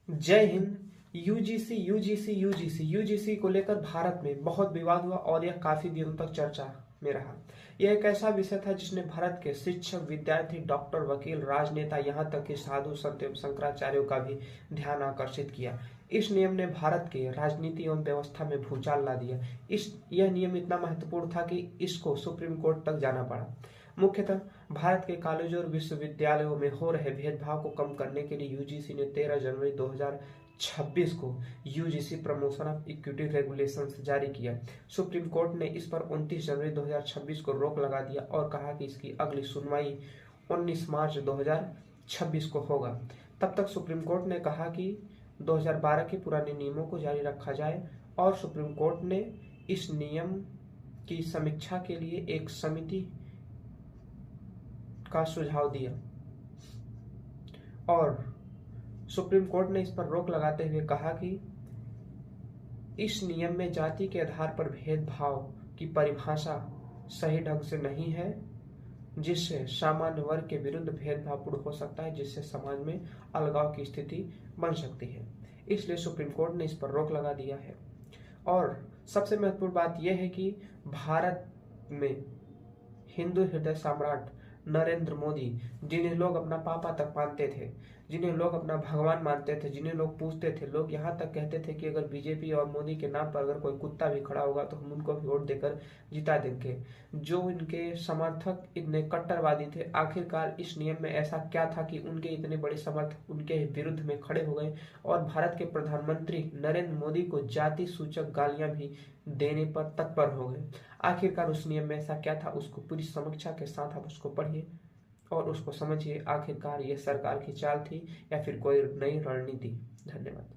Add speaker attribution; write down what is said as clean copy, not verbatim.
Speaker 1: जय हिंद। यूजीसी को लेकर भारत में बहुत विवाद हुआ और यह काफी दिनों तक चर्चा में रहा। यह एक ऐसा विषय था जिसने भारत के शिक्षक, विद्यार्थी, डॉक्टर, वकील, राजनेता, यहाँ तक कि साधु संत एवं शंकराचार्यों का भी ध्यान आकर्षित किया। इस नियम ने भारत के राजनीति एवं व्यवस्था में भूचाल ला दिया। यह नियम इतना महत्वपूर्ण था कि इसको सुप्रीम कोर्ट तक जाना पड़ा। मुख्यतः भारत के कॉलेजों और विश्वविद्यालयों में हो रहे भेदभाव को कम करने के लिए यूजीसी ने 13 जनवरी 2026 को UGC promotion of equity regulations जारी किया। सुप्रीम कोर्ट ने इस पर 29 जनवरी 2026 को रोक लगा दिया और कहा कि इसकी अगली सुनवाई 19 मार्च 2026 को होगा। तब तक सुप्रीम कोर्ट ने कहा कि 2012 के पुराने नियमों को जारी रखा जाए और सुप्रीम कोर्ट ने इस नियम की समीक्षा के लिए एक समिति का सुझाव दिया और सुप्रीम कोर्ट ने इस पर रोक लगाते हुए कहा कि इस नियम में जाति के आधार पर भेदभाव की परिभाषा सही ढंग से नहीं है, जिससे सामान्य वर्ग के विरुद्ध भेदभावपूर्ण हो सकता है, जिससे समाज में अलगाव की स्थिति बन सकती है। इसलिए सुप्रीम कोर्ट ने इस पर रोक लगा दिया है। और सबसे महत्वपूर्ण बात यह है कि भारत में हिंदू हृदय सम्राट नरेंद्र मोदी, जिन्हें लोग अपना पापा तक मानते थे, जिन्हें लोग अपना भगवान मानते थे, जिन्हें लोग पूछते थे, लोग यहाँ तक कहते थे कि अगर बीजेपी और मोदी के नाम पर अगर कोई कुत्ता भी खड़ा होगा तो हम उनको भी वोट देकर जिता देंगे। जो इनके समर्थक इतने कट्टरवादी थे, आखिरकार इस नियम में ऐसा क्या था कि उनके इतने बड़े समर्थक उनके विरुद्ध में खड़े हो गए और भारत के प्रधानमंत्री नरेंद्र मोदी को जाति सूचक गालियां भी देने पर तत्पर हो गए। आखिरकार उस नियम में ऐसा क्या था, उसको पूरी समीक्षा के साथ आप उसको पढ़िए और उसको समझिए। आखिरकार ये सरकार की चाल थी या फिर कोई नई रणनीति। धन्यवाद।